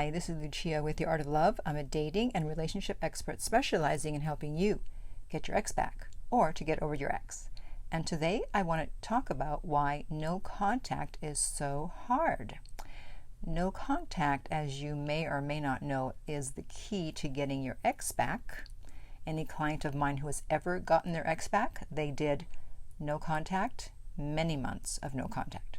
Hi, this is Lucia with The Art of Love. I'm a dating and relationship expert specializing in helping you get your ex back or to get over your ex. And today I want to talk about why no contact is so hard. No contact, as you may or may not know, is the key to getting your ex back. Any client of mine who has ever gotten their ex back, they did no contact, many months of no contact.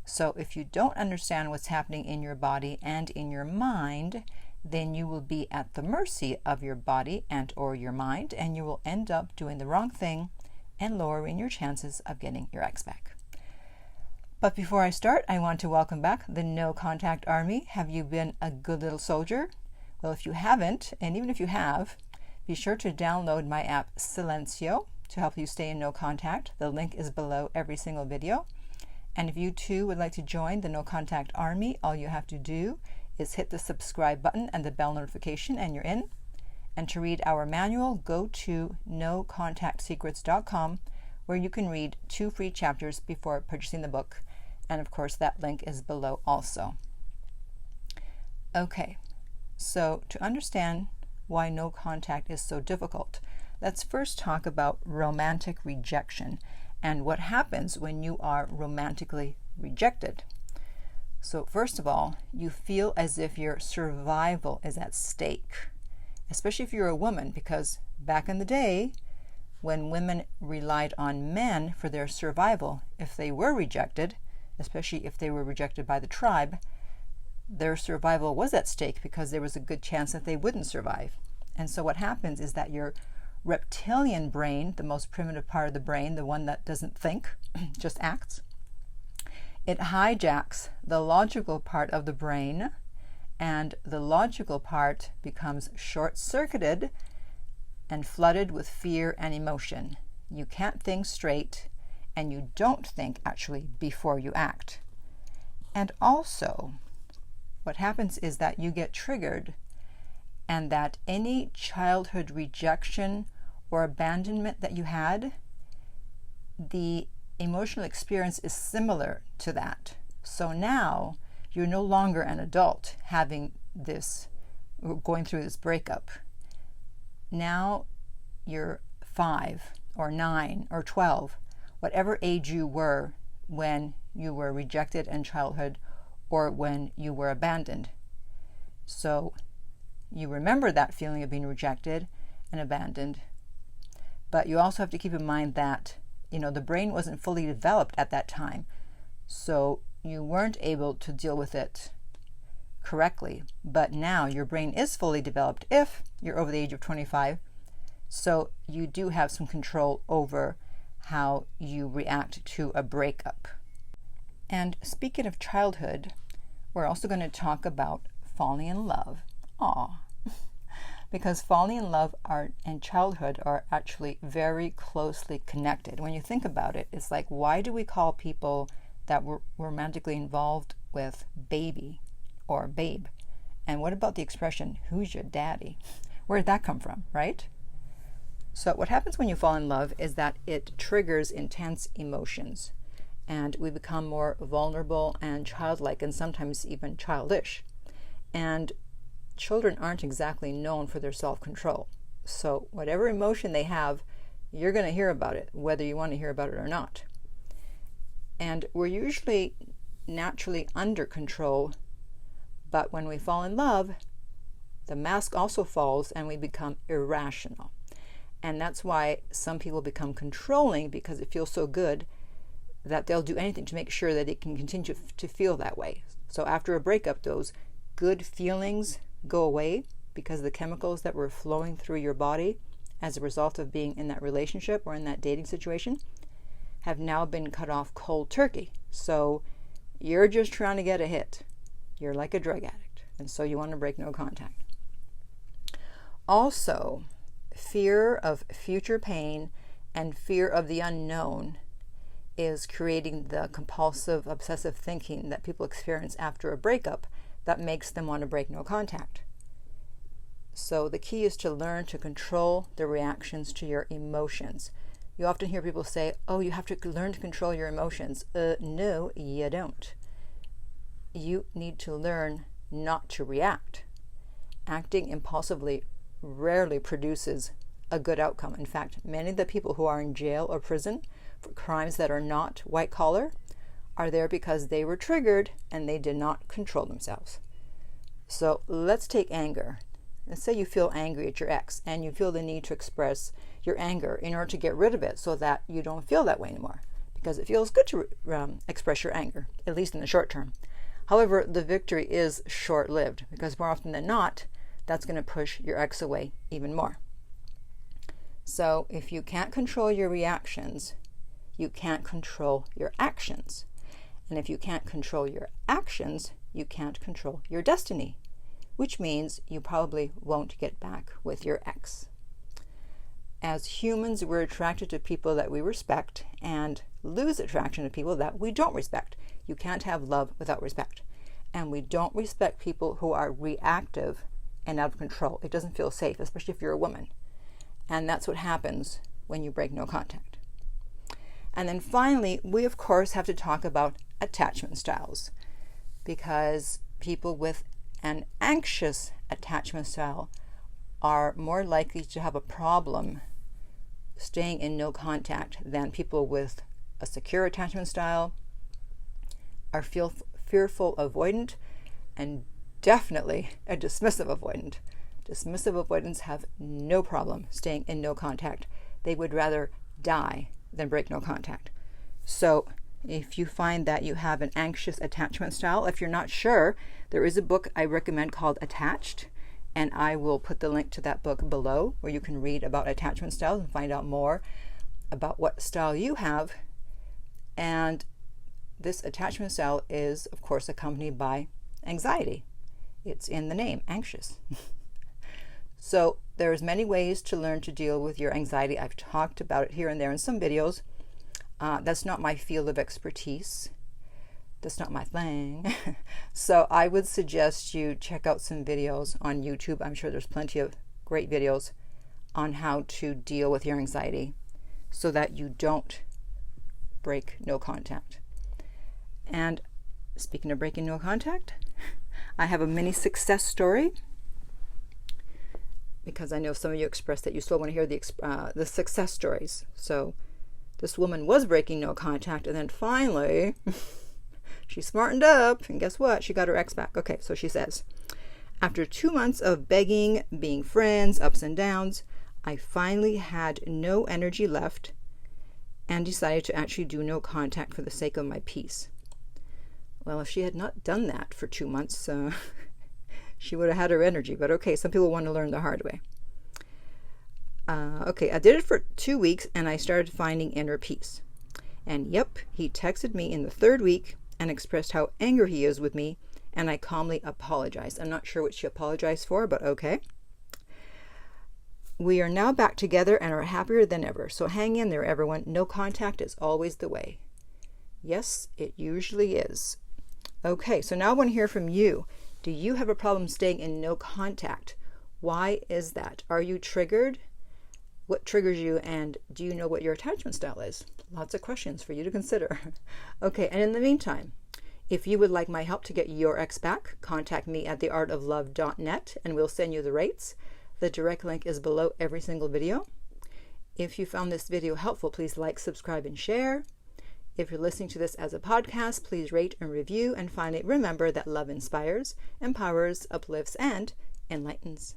So if you don't understand what's happening in your body and in your mind, then you will be at the mercy of your body and or your mind, and you will end up doing the wrong thing and lowering your chances of getting your ex back. But before I start, I want to welcome back the No Contact Army. Have you been a good little soldier? Well, if you haven't, and even if you have, be sure to download my app Silencio to help you stay in no contact. The link is below every single video. And if you too would like to join the No Contact Army, all you have to do is hit the subscribe button and the bell notification and you're in. And to read our manual, go to nocontactsecrets.com, where you can read 2 free chapters before purchasing the book. And of course, that link is below also. Okay, so to understand why no contact is so difficult, let's first talk about romantic rejection and what happens when you are romantically rejected. So first of all, you feel as if your survival is at stake, especially if you're a woman, because back in the day, when women relied on men for their survival, if they were rejected, especially if they were rejected by the tribe, their survival was at stake because there was a good chance that they wouldn't survive. And so what happens is that your reptilian brain, the most primitive part of the brain, the one that doesn't think, just acts, it hijacks the logical part of the brain, and the logical part becomes short-circuited and flooded with fear and emotion. You can't think straight, and you don't think actually before you act. And also, what happens is that you get triggered, and that any childhood rejection or abandonment that you had, the emotional experience is similar to that. So now you're no longer an adult having this, going through this breakup. Now you're 5 or 9 or 12, whatever age you were when you were rejected in childhood or when you were abandoned. So you remember that feeling of being rejected and abandoned, but you also have to keep in mind that, the brain wasn't fully developed at that time, so you weren't able to deal with it correctly. But now your brain is fully developed if you're over the age of 25, so you do have some control over how you react to a breakup. And speaking of childhood, we're also going to talk about falling in love. Because falling in love and childhood are actually very closely connected. When you think about it, it's like, why do we call people that we're romantically involved with baby or babe? And what about the expression, who's your daddy? Where did that come from, right? So what happens when you fall in love is that it triggers intense emotions, and we become more vulnerable and childlike, and sometimes even childish. And children aren't exactly known for their self-control. So whatever emotion they have, you're going to hear about it, whether you want to hear about it or not. And we're usually naturally under control, but when we fall in love, the mask also falls and we become irrational. And that's why some people become controlling, because it feels so good that they'll do anything to make sure that it can continue to feel that way. So after a breakup, those good feelings go away because the chemicals that were flowing through your body as a result of being in that relationship or in that dating situation have now been cut off cold turkey. So you're just trying to get a hit. You're like a drug addict, and so you want to break no contact. Also, fear of future pain and fear of the unknown is creating the compulsive, obsessive thinking that people experience after a breakup that makes them want to break no contact. So the key is to learn to control the reactions to your emotions. You often hear people say, oh, you have to learn to control your emotions. No, you don't. You need to learn not to react. Acting impulsively rarely produces a good outcome. In fact, many of the people who are in jail or prison for crimes that are not white collar are there because they were triggered and they did not control themselves. So let's take anger. Let's say you feel angry at your ex and you feel the need to express your anger in order to get rid of it so that you don't feel that way anymore, because it feels good to express your anger, at least in the short term. However, the victory is short-lived, because more often than not, that's going to push your ex away even more. So if you can't control your reactions, you can't control your actions. And if you can't control your actions, you can't control your destiny, which means you probably won't get back with your ex. As humans, we're attracted to people that we respect and lose attraction to people that we don't respect. You can't have love without respect. And we don't respect people who are reactive and out of control. It doesn't feel safe, especially if you're a woman. And that's what happens when you break no contact. And then finally, we of course have to talk about attachment styles, because people with an anxious attachment style are more likely to have a problem staying in no contact than people with a secure attachment style, are fearful avoidant, and definitely a dismissive avoidant. Dismissive avoidants have no problem staying in no contact. They would rather die than break no contact. So if you find that you have an anxious attachment style, if you're not sure, there is a book I recommend called Attached, and I will put the link to that book below, where you can read about attachment styles and find out more about what style you have. And this attachment style is, of course, accompanied by anxiety. It's in the name, anxious. So there's many ways to learn to deal with your anxiety. I've talked about it here and there in some videos. That's not my field of expertise. That's not my thing. So I would suggest you check out some videos on YouTube. I'm sure there's plenty of great videos on how to deal with your anxiety so that you don't break no contact. And speaking of breaking no contact, I have a mini success story, because I know some of you expressed that you still want to hear the success stories. So this woman was breaking no contact, and then finally she smartened up, and guess what? She got her ex back. Okay, so she says, after 2 months of begging, being friends, ups and downs, I finally had no energy left and decided to actually do no contact for the sake of my peace. Well, if she had not done that for 2 months, she would have had her energy. But okay, some people want to learn the hard way. Okay, I did it for 2 weeks, and I started finding inner peace. And yep, he texted me in the 3rd week and expressed how angry he is with me, and I calmly apologized. I'm not sure what she apologized for, but okay. We are now back together and are happier than ever. So hang in there, everyone. No contact is always the way. Yes, it usually is. Okay, so now I want to hear from you. Do you have a problem staying in no contact? Why is that? Are you triggered? What triggers you, and do you know what your attachment style is? Lots of questions for you to consider. Okay, and in the meantime, if you would like my help to get your ex back, contact me at theartoflove.net and we'll send you the rates. The direct link is below every single video. If you found this video helpful, please like, subscribe, and share. If you're listening to this as a podcast, please rate and review. And finally, remember that love inspires, empowers, uplifts, and enlightens.